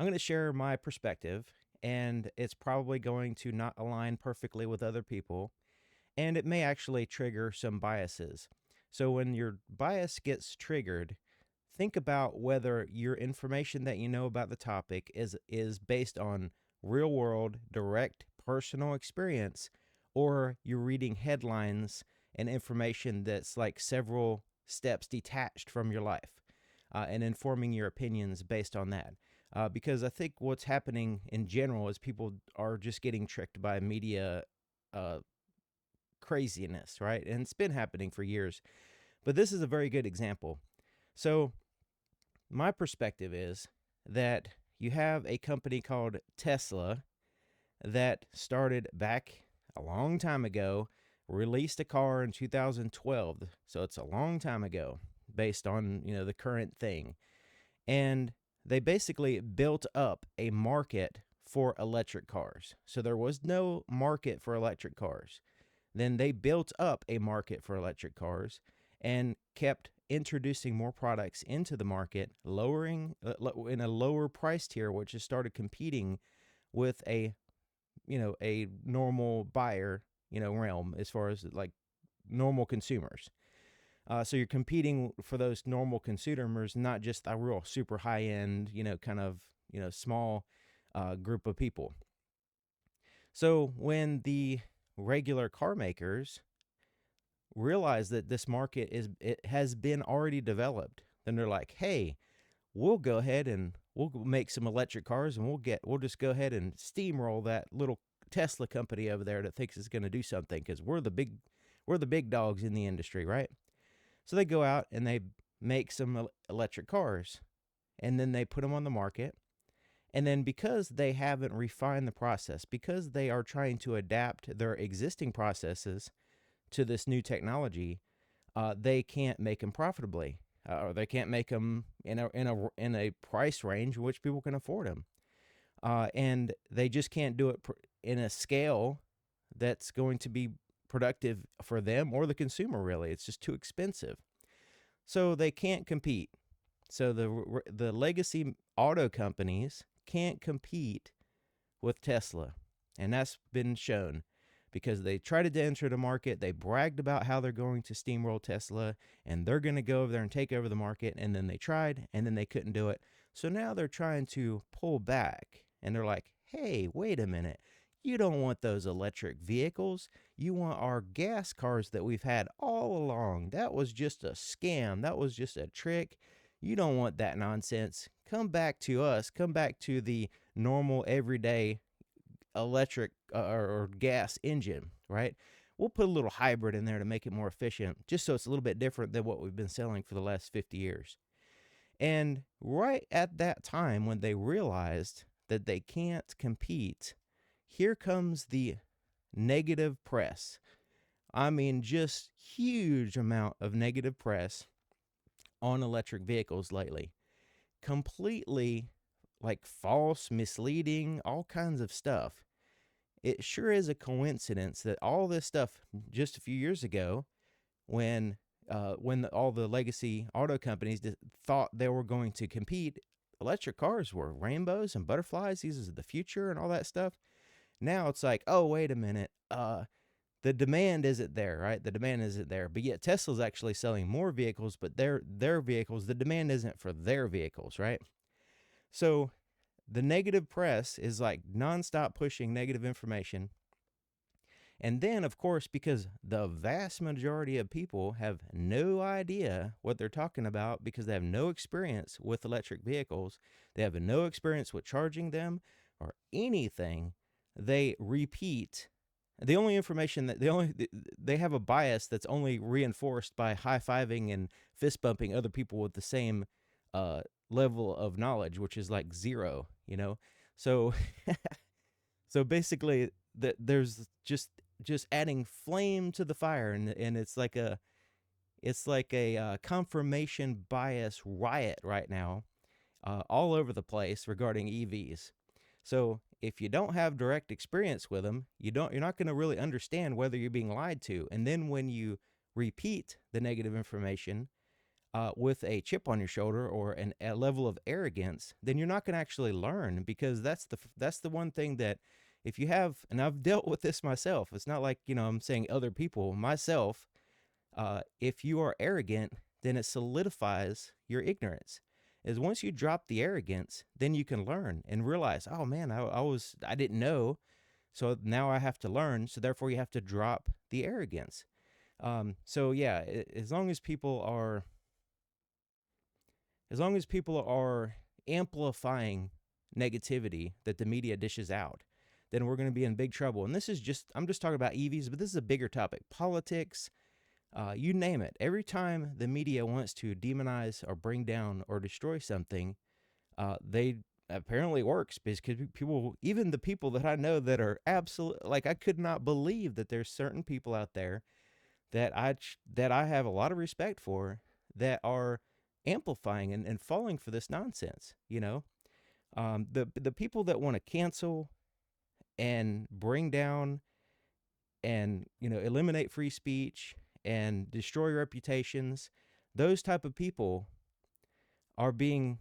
I'm going to share my perspective, and it's probably going to not align perfectly with other people, and it may actually trigger some biases. So when your bias gets triggered, think about whether your information that you know about the topic is based on real world, direct personal experience, or you're reading headlines and information that's like several steps detached from your life, and informing your opinions based on that. Because I think what's happening in general is people are just getting tricked by media uh, craziness, right? And it's been happening for years. But this is a very good example. So, my perspective is that you have a company called Tesla that started back a long time ago, released a car in 2012. So it's a long time ago based on, the current thing. And they basically built up a market for electric cars. So there was no market for electric cars. Then they built up a market for electric cars and kept introducing more products into the market, lowering in a lower price tier, which has started competing with a normal buyer, realm as far as like normal consumers. So you're competing for those normal consumers, not just a real super high end, kind of, small group of people. So when the regular car makers realize that this market it has been already developed, then they're like, hey, we'll go ahead and we'll make some electric cars, and we'll just go ahead and steamroll that little Tesla company over there that thinks it's going to do something, because we're the big dogs in the industry, right? So they go out and they make some electric cars, and then they put them on the market. And then because they haven't refined the process, because they are trying to adapt their existing processes to this new technology, they can't make them profitably, or they can't make them in a price range in which people can afford them, and they just can't do it in a scale that's going to be productive for them or the consumer. Really, it's just too expensive, so they can't compete. So the legacy auto companies can't compete with Tesla, and that's been shown because they tried to enter the market. They bragged about how they're going to steamroll Tesla and they're going to go over there and take over the market. And then they tried and then they couldn't do it. So now they're trying to pull back, and they're like, hey, wait a minute. You don't want those electric vehicles. You want our gas cars that we've had all along. That was just a scam. That was just a trick. You don't want that nonsense. Come back to us. Come back to the normal, everyday electric or gas engine, right? We'll put a little hybrid in there to make it more efficient, just so it's a little bit different than what we've been selling for the last 50 years. And right at that time, when they realized that they can't compete, here comes the negative press. I mean, just huge amount of negative press on electric vehicles lately. Completely like false, misleading, all kinds of stuff. It sure is a coincidence that all this stuff just a few years ago, when all the legacy auto companies thought they were going to compete, electric cars were rainbows and butterflies. These is the future and all that stuff. Now it's like, oh, wait a minute. The demand isn't there, right? The demand isn't there. But yet Tesla's actually selling more vehicles, but their vehicles, the demand isn't for their vehicles, right? So the negative press is like nonstop pushing negative information. And then, of course, because the vast majority of people have no idea what they're talking about because they have no experience with electric vehicles, they have no experience with charging them or anything, they repeat the only information that they have a bias that's only reinforced by high-fiving and fist bumping other people with the same level of knowledge, which is like zero. So so basically that there's just adding flame to the fire, and it's like a confirmation bias riot right now, all over the place regarding EVs. So if you don't have direct experience with them, you're not going to really understand whether you're being lied to. And then when you repeat the negative information, with a chip on your shoulder or a level of arrogance, then you're not going to actually learn, because that's the one thing that if you have, and I've dealt with this myself. It's not like, I'm saying other people, myself. If you are arrogant, then it solidifies your ignorance. Is once you drop the arrogance, then you can learn and realize, oh man, I didn't know, so now I have to learn. So therefore, you have to drop the arrogance. So yeah, as long as people are amplifying negativity that the media dishes out, then we're going to be in big trouble. And I'm just talking about EVs, but this is a bigger topic: politics, you name it. Every time the media wants to demonize or bring down or destroy something, they apparently works, because people, even the people that I know that are absolute, like, I could not believe that there's certain people out there that I have a lot of respect for, that are amplifying and falling for this nonsense. The people that want to cancel and bring down and eliminate free speech and destroy reputations, those type of people are being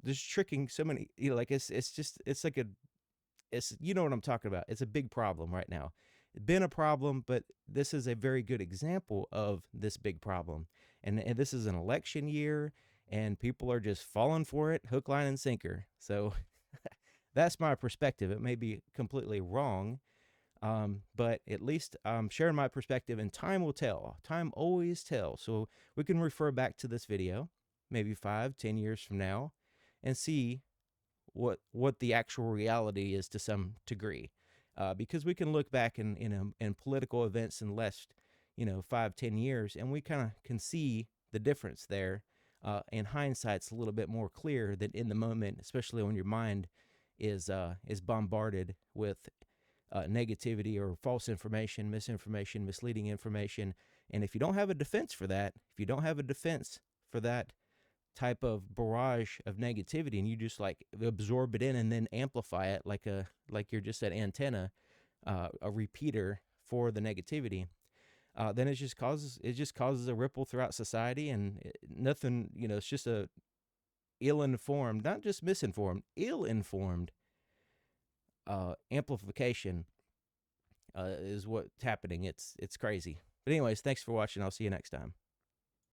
just tricking so many. Like, it's just, it's like it's, you know what I'm talking about. It's a big problem right now. It's been a problem, but this is a very good example of this big problem. And this is an election year, and people are just falling for it, hook, line, and sinker. So that's my perspective. It may be completely wrong, but at least I'm sharing my perspective, and time will tell. Time always tells. So we can refer back to this video maybe 5-10 years from now and see what the actual reality is to some degree, because we can look back in political events in less 5-10 years, and we kind of can see the difference there. And hindsight's a little bit more clear than in the moment, especially when your mind is bombarded with negativity or false information, misinformation, misleading information. And if you don't have a defense for that, type of barrage of negativity, and you just like absorb it in and then amplify it like you're just an antenna, a repeater for the negativity, then it just causes a ripple throughout society, and nothing, it's just a ill-informed, not just misinformed, ill-informed amplification is what's happening. It's crazy. But anyways, thanks for watching. I'll see you next time.